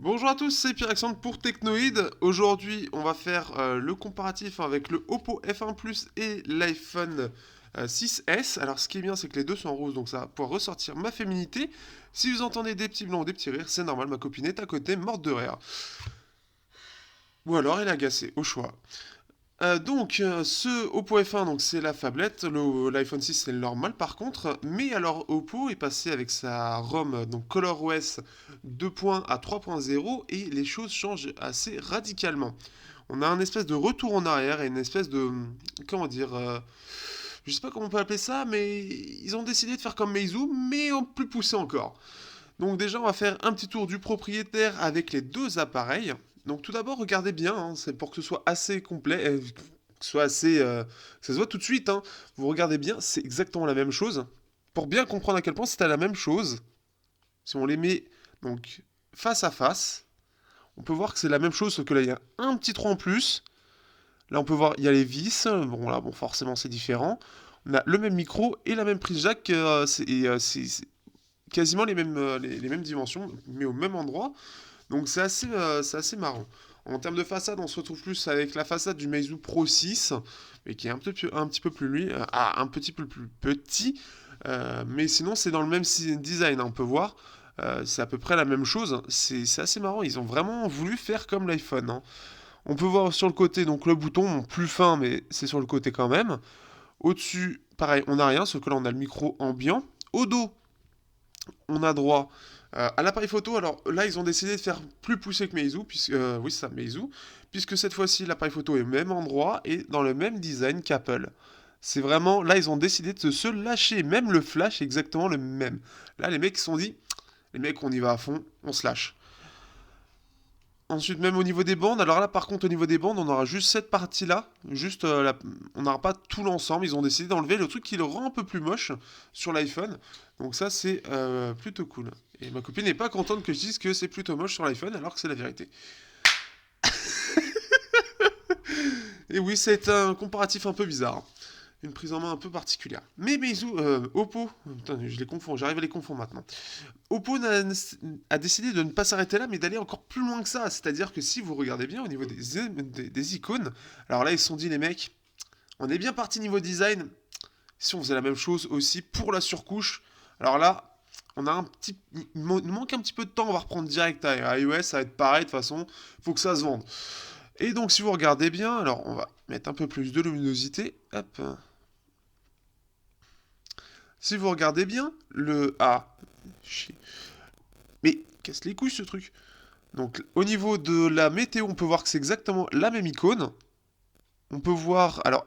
Bonjour à tous, c'est Pyraxandre pour Technoid. Aujourd'hui, on va faire le comparatif avec le Oppo F1 Plus et l'iPhone 6S. Alors, ce qui est bien, c'est que les deux sont en rose, donc ça va pouvoir ressortir ma féminité. Si vous entendez des petits blancs ou des petits rires, c'est normal, ma copine est à côté, morte de rire. Ou alors, elle est agacée, au choix. Ce Oppo F1, donc c'est la phablette, l'iPhone 6 c'est le normal par contre, mais alors Oppo est passé avec sa ROM, donc ColorOS 2 à 3.0 et les choses changent assez radicalement. On a un espèce de retour en arrière et une espèce de, comment dire, je sais pas comment on peut appeler ça, mais ils ont décidé de faire comme Meizu, mais en plus poussé encore. Donc déjà, on va faire un petit tour du propriétaire avec les deux appareils. Donc tout d'abord, regardez bien, hein, c'est pour que ce soit assez complet, que ce soit assez, que ça se voit tout de suite. Hein. Vous regardez bien, c'est exactement la même chose. Pour bien comprendre à quel point c'était la même chose, si on les met donc face à face, on peut voir que c'est la même chose, sauf que là il y a un petit trou en plus. Là on peut voir, il y a les vis. Bon là, bon forcément c'est différent. On a le même micro et la même prise jack. C'est quasiment les mêmes dimensions, mais au même endroit. Donc c'est assez marrant. En termes de façade, on se retrouve plus avec la façade du Meizu Pro 6, mais qui est un petit peu plus lui, un petit peu plus petit. Mais sinon, c'est dans le même design, hein, on peut voir. C'est à peu près la même chose. C'est assez marrant. Ils ont vraiment voulu faire comme l'iPhone. Hein. On peut voir sur le côté donc le bouton plus fin, mais c'est sur le côté quand même. Au-dessus, pareil, on n'a rien, sauf que là on a le micro ambiant. Au dos, on a droit à l'appareil photo. Alors là, ils ont décidé de faire plus poussé que Meizu, puisque, oui, c'est ça, Meizu, puisque cette fois-ci, l'appareil photo est au même endroit et dans le même design qu'Apple. C'est vraiment, là, ils ont décidé de se lâcher. Même le flash est exactement le même. Là, les mecs se sont dit, les mecs, on y va à fond, on se lâche. Ensuite, même au niveau des bandes, alors là, par contre, au niveau des bandes, on aura juste cette partie-là. Juste, on n'aura pas tout l'ensemble. Ils ont décidé d'enlever le truc qui le rend un peu plus moche sur l'iPhone. Donc ça, c'est plutôt cool. Et ma copine n'est pas contente que je dise que c'est plutôt moche sur l'iPhone, alors que c'est la vérité. Et oui, c'est un comparatif un peu bizarre. Une prise en main un peu particulière. Mais Meizu, Oppo, putain, je les confonds, j'arrive à les confondre maintenant. Oppo a décidé de ne pas s'arrêter là, mais d'aller encore plus loin que ça. C'est-à-dire que si vous regardez bien au niveau des icônes, alors là, ils se sont dit, les mecs, on est bien parti niveau design. Si on faisait la même chose aussi pour la surcouche, alors là, on a un petit, il nous manque un petit peu de temps, on va reprendre direct à iOS, ça va être pareil de toute façon, faut que ça se vende. Et donc si vous regardez bien, alors on va mettre un peu plus de luminosité, hop. Si vous regardez bien, le A, mais casse les couilles ce truc. Donc au niveau de la météo, on peut voir que c'est exactement la même icône. On peut voir, alors,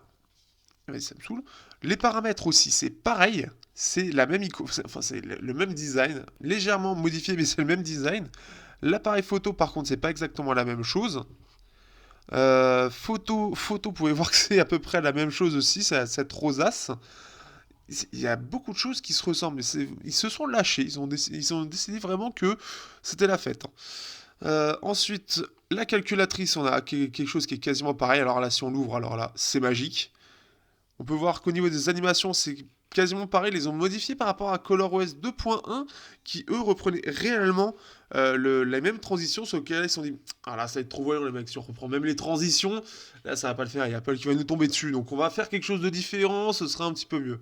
ouais, ça me saoule. Les paramètres aussi, c'est pareil. C'est la même icône, enfin c'est le même design, légèrement modifié, mais c'est le même design. L'appareil photo, par contre, c'est pas exactement la même chose. Photo, vous pouvez voir que c'est à peu près la même chose aussi, c'est cette rosace. Il y a beaucoup de choses qui se ressemblent, mais ils se sont lâchés, ils ont décidé vraiment que c'était la fête. Hein. Ensuite, la calculatrice, on a quelque chose qui est quasiment pareil. Alors là, si on l'ouvre, alors là, c'est magique. On peut voir qu'au niveau des animations, c'est quasiment pareil. Ils les ont modifiés par rapport à ColorOS 2.1, qui eux reprenaient réellement les mêmes transitions, sauf qu'ils se sont dit, ah là, ça va être trop voyant les mecs, si on reprend même les transitions, là ça va pas le faire, il y a Apple qui va nous tomber dessus, donc on va faire quelque chose de différent, ce sera un petit peu mieux.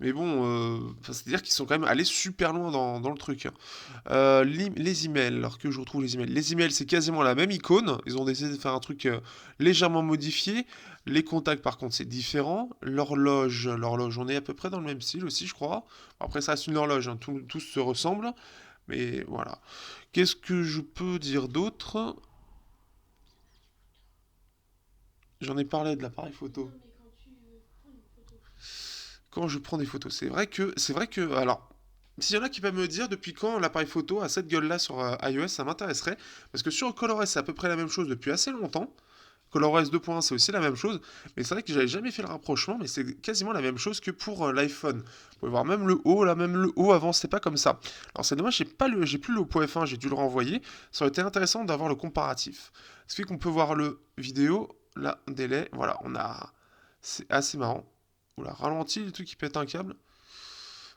Mais bon, c'est-à-dire qu'ils sont quand même allés super loin dans le truc. Hein. Les emails, alors que je retrouve les emails. Les emails, c'est quasiment la même icône. Ils ont décidé de faire un truc légèrement modifié. Les contacts, par contre, c'est différent. L'horloge, on est à peu près dans le même style aussi, je crois. Après, ça reste une horloge, hein, tous se ressemblent. Mais voilà. Qu'est-ce que je peux dire d'autre? J'en ai parlé de l'appareil photo. Quand je prends des photos, alors, s'il y en a qui peuvent me dire depuis quand l'appareil photo a cette gueule-là sur iOS, ça m'intéresserait. Parce que sur ColorOS, c'est à peu près la même chose depuis assez longtemps. ColorOS 2.1, c'est aussi la même chose. Mais c'est vrai que j'avais jamais fait le rapprochement, mais c'est quasiment la même chose que pour l'iPhone. Vous pouvez voir même le haut, là, même le haut avant, c'était pas comme ça. Alors c'est dommage, j'ai plus le Oppo F1, j'ai dû le renvoyer. Ça aurait été intéressant d'avoir le comparatif. Ce qui fait qu'on peut voir le vidéo, là, délai, voilà, on a. C'est assez marrant. Oula, ralenti, le truc qui pète un câble.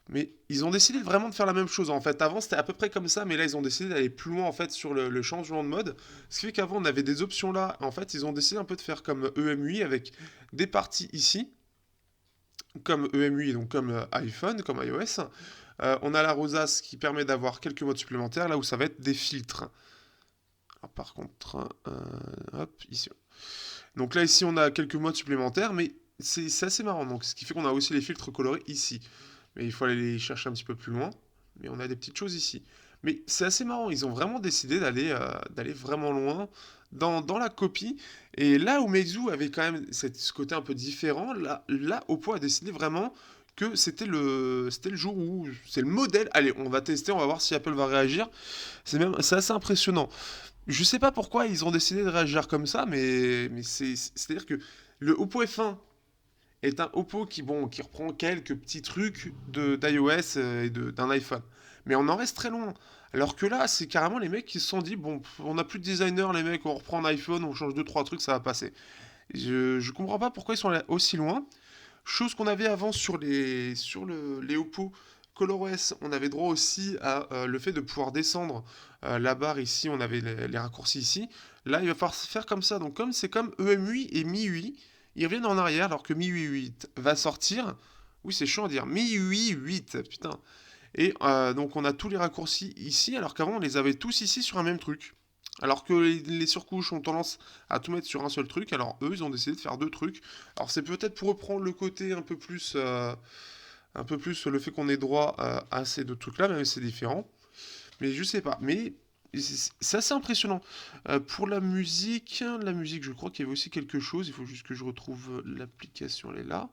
Mais ils ont décidé vraiment de faire la même chose. En fait, avant c'était à peu près comme ça, mais là ils ont décidé d'aller plus loin en fait sur le changement de mode. Ce qui fait qu'avant on avait des options là. En fait, ils ont décidé un peu de faire comme EMUI avec des parties ici, comme EMUI, donc comme iPhone, comme iOS. On a la rosace qui permet d'avoir quelques modes supplémentaires, là où ça va être des filtres. Alors, par contre, hop, ici. Donc là, ici, on a quelques modes supplémentaires, mais c'est assez marrant. Donc, ce qui fait qu'on a aussi les filtres colorés ici. Mais il faut aller les chercher un petit peu plus loin. Mais on a des petites choses ici. Mais c'est assez marrant. Ils ont vraiment décidé d'aller vraiment loin dans la copie. Et là où Meizu avait quand même ce côté un peu différent, là Oppo a décidé vraiment que c'était le jour où c'est le modèle. Allez, on va tester, on va voir si Apple va réagir. C'est assez impressionnant. Je sais pas pourquoi ils ont décidé de réagir comme ça, mais c'est-à-dire que le Oppo F1 est un Oppo qui reprend quelques petits trucs d'iOS et d'un iPhone. Mais on en reste très loin. Alors que là, c'est carrément les mecs qui se sont dit, bon, on n'a plus de designer, les mecs, on reprend un iPhone, on change deux trois trucs, ça va passer. Je comprends pas pourquoi ils sont allés aussi loin. Chose qu'on avait avant les Oppo ColorOS, on avait droit aussi à le fait de pouvoir descendre la barre ici, on avait les raccourcis ici. Là, il va falloir faire comme ça. Donc comme c'est comme EMUI et MIUI, ils reviennent en arrière alors que MIUI 8 va sortir. Oui, c'est chiant à dire. MIUI 8, putain. Et donc on a tous les raccourcis ici, alors qu'avant on les avait tous ici sur un même truc. Alors que les surcouches ont tendance à tout mettre sur un seul truc, alors eux ils ont décidé de faire deux trucs. Alors c'est peut-être pour reprendre le côté un peu plus le fait qu'on ait droit à ces deux trucs-là, même si c'est différent. Mais je sais pas. Mais c'est assez impressionnant. Pour la musique, je crois qu'il y avait aussi quelque chose. Il faut juste que je retrouve l'application, elle est là.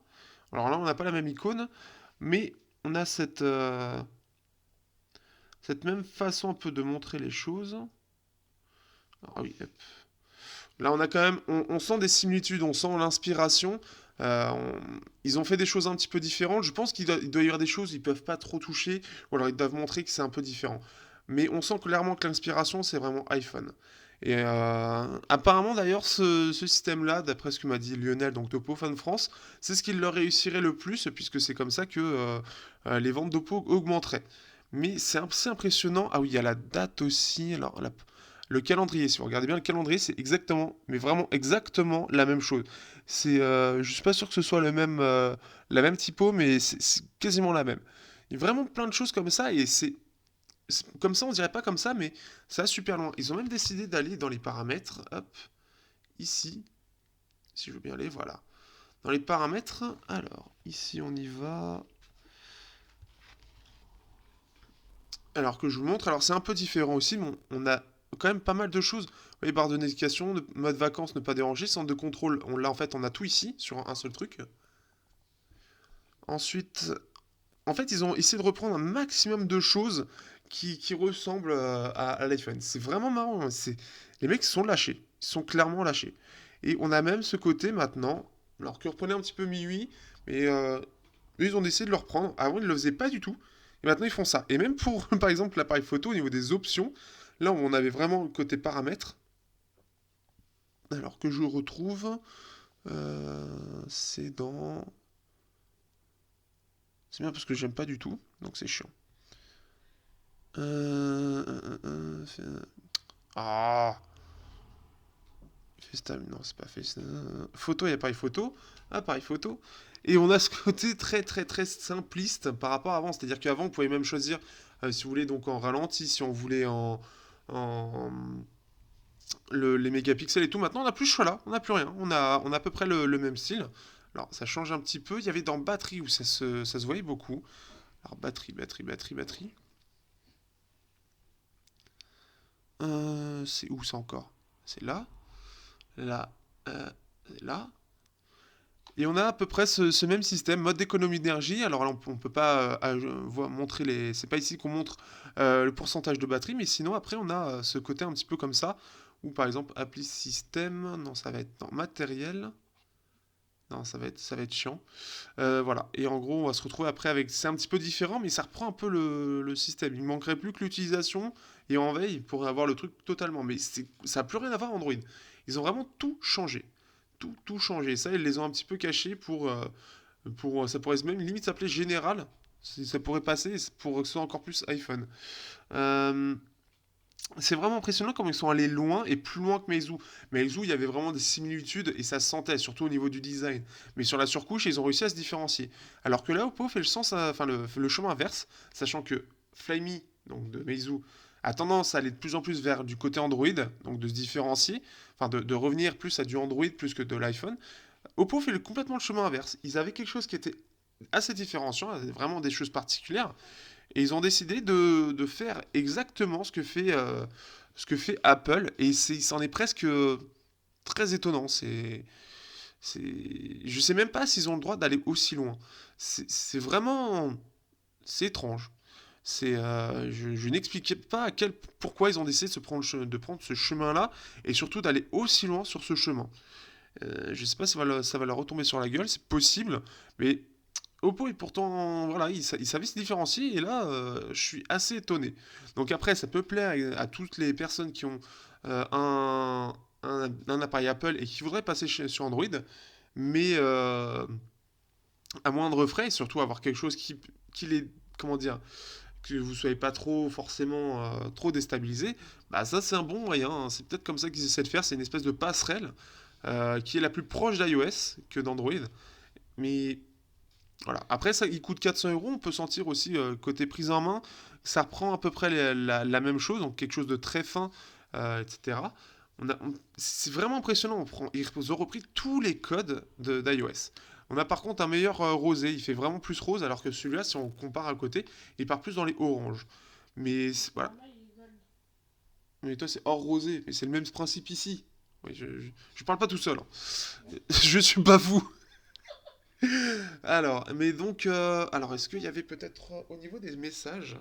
Alors là, on n'a pas la même icône, mais on a cette même façon un peu de montrer les choses. Ah oui, hop. Là, on a quand même, on sent des similitudes, on sent l'inspiration. Ils ont fait des choses un petit peu différentes. Je pense il doit y avoir des choses ils peuvent pas trop toucher, ou alors ils doivent montrer que c'est un peu différent. Mais on sent clairement que l'inspiration, c'est vraiment iPhone. Et apparemment, d'ailleurs, ce système-là, d'après ce que m'a dit Lionel, donc d'Oppo Fan France, c'est ce qui leur réussirait le plus, puisque c'est comme ça que les ventes d'Oppo augmenteraient. Mais c'est assez impressionnant. Ah oui, il y a la date aussi. Alors, le calendrier, si vous regardez bien le calendrier, c'est exactement, mais vraiment exactement la même chose. Je suis pas sûr que ce soit la même typo, mais c'est quasiment la même. Il y a vraiment plein de choses comme ça, et comme ça, on dirait pas comme ça, mais ça va super loin. Ils ont même décidé d'aller dans les paramètres, hop, ici, si je veux bien aller, voilà. Dans les paramètres, alors, ici on y va. Alors que je vous montre, alors c'est un peu différent aussi, mais on a quand même pas mal de choses. Vous voyez, barre de notification, mode vacances, ne pas déranger, centre de contrôle, en fait, on a tout ici, sur un seul truc. Ensuite, en fait, ils ont essayé de reprendre un maximum de choses qui ressemblent à l'iPhone. C'est vraiment marrant, hein. Les mecs sont lâchés, ils sont clairement lâchés. Et on a même ce côté maintenant, alors que reprenait un petit peu MIUI, mais eux, ils ont décidé de le reprendre. Avant, ils ne le faisaient pas du tout. Et maintenant, ils font ça. Et même pour, par exemple, l'appareil photo, au niveau des options, là où on avait vraiment le côté paramètres, alors que je retrouve, c'est dans... C'est bien parce que j'aime pas du tout, donc c'est chiant. Ah, FaceTime, non, c'est pas FaceTime. Photo et appareil photo. Appareil photo. Et on a ce côté très très très simpliste par rapport à avant. C'est-à-dire qu'avant, on pouvait même choisir, si vous voulez, donc en ralenti, si on voulait en les mégapixels et tout. Maintenant, on n'a plus ce choix-là. On n'a plus rien. On a à peu près le même style. Alors, ça change un petit peu. Il y avait dans batterie où ça se voyait beaucoup. Alors, batterie. C'est où ça encore? C'est là. Là. Là. Et on a à peu près ce même système, mode d'économie d'énergie. Alors là, on peut pas montrer les. C'est pas ici qu'on montre le pourcentage de batterie, mais sinon après on a ce côté un petit peu comme ça, où par exemple appli système, non ça va être dans matériel, non ça va être chiant. Voilà. Et en gros on va se retrouver après avec, c'est un petit peu différent, mais ça reprend un peu le système. Il manquerait plus que l'utilisation et en veille pour avoir le truc totalement. Mais ça n'a plus rien à voir Android. Ils ont vraiment tout changé tout changé. Ça, ils les ont un petit peu cachés pour ça pourrait même limite s'appeler général. Ça pourrait passer pour que ce soit encore plus iPhone. Euh, c'est vraiment impressionnant comme ils sont allés loin et plus loin que Meizu. Meizu, il y avait vraiment des similitudes et ça se sentait, surtout au niveau du design. Mais sur la surcouche, ils ont réussi à se différencier. Alors que là, Oppo fait le sens, enfin le chemin inverse, sachant que Flyme, donc de Meizu, a tendance à aller de plus en plus vers du côté Android, donc de se différencier, enfin de revenir plus à du Android plus que de l'iPhone. Oppo fait complètement le chemin inverse. Ils avaient quelque chose qui était assez différenciant, vraiment des choses particulières. Et ils ont décidé de faire exactement ce que fait Apple. Et c'en est presque très étonnant. Je sais même pas s'ils ont le droit d'aller aussi loin. C'est vraiment... C'est étrange. Je n'expliquais pas pourquoi ils ont décidé de prendre ce chemin-là et surtout d'aller aussi loin sur ce chemin. Je sais pas si ça va leur retomber sur la gueule, c'est possible, mais Oppo est pourtant, voilà, il savait se différencier et là, je suis assez étonné. Donc après, ça peut plaire à toutes les personnes qui ont un appareil Apple et qui voudraient passer sur Android, mais à moindre frais et surtout avoir quelque chose qui les, comment dire, que vous soyez pas trop forcément trop déstabilisé, bah ça c'est un bon moyen, hein. C'est peut-être comme ça qu'ils essaient de faire, c'est une espèce de passerelle qui est la plus proche d'iOS que d'Android. Mais voilà. Après, ça, il coûte 400 euros. On peut sentir aussi, côté prise en main, ça reprend à peu près la même chose, donc quelque chose de très fin, etc. C'est vraiment impressionnant. Ils ont repris tous les codes d'iOS. On a par contre un meilleur rosé. Il fait vraiment plus rose, alors que celui-là, si on compare à côté, il part plus dans les oranges. Mais voilà. Mais toi, c'est or rosé. Mais c'est le même principe ici. Oui, je parle pas tout seul, hein. Je suis pas fou. Alors, mais donc, alors est-ce qu'il y avait peut-être au niveau des messages?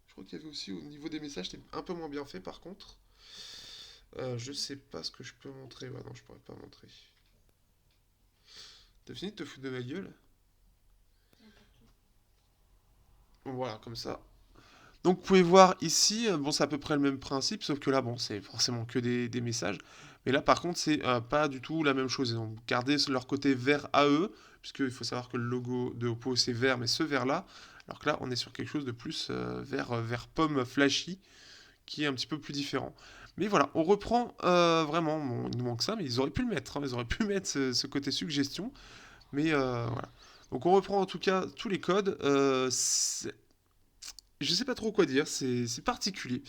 Je crois qu'il y avait aussi au niveau des messages, c'était un peu moins bien fait par contre. Je sais pas ce que je peux montrer. Ouais, non, je pourrais pas montrer. T'as fini de te foutre de ma gueule? Bon, voilà, comme ça. Donc, vous pouvez voir ici, bon, c'est à peu près le même principe, sauf que là, bon, c'est forcément que des messages. Mais là, par contre, c'est pas du tout la même chose. Ils ont gardé leur côté vert à eux, puisqu'il faut savoir que le logo de Oppo, c'est vert, mais ce vert-là, alors que là, on est sur quelque chose de plus vert pomme flashy, qui est un petit peu plus différent. Mais voilà, on reprend vraiment, bon, il nous manque ça, mais ils auraient pu le mettre, hein, ils auraient pu mettre ce côté suggestion, mais voilà. Donc on reprend en tout cas tous les codes. Je sais pas trop quoi dire, c'est particulier.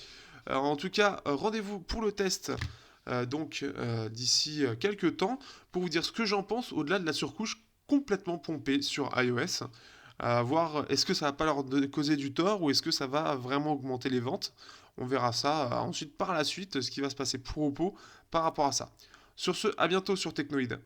En tout cas, rendez-vous pour le test d'ici quelques temps pour vous dire ce que j'en pense au-delà de la surcouche complètement pompée sur iOS. Voir est-ce que ça va pas leur causer du tort ou est-ce que ça va vraiment augmenter les ventes. On verra ça ensuite par la suite, ce qui va se passer pour Oppo par rapport à ça. Sur ce, à bientôt sur Technoid.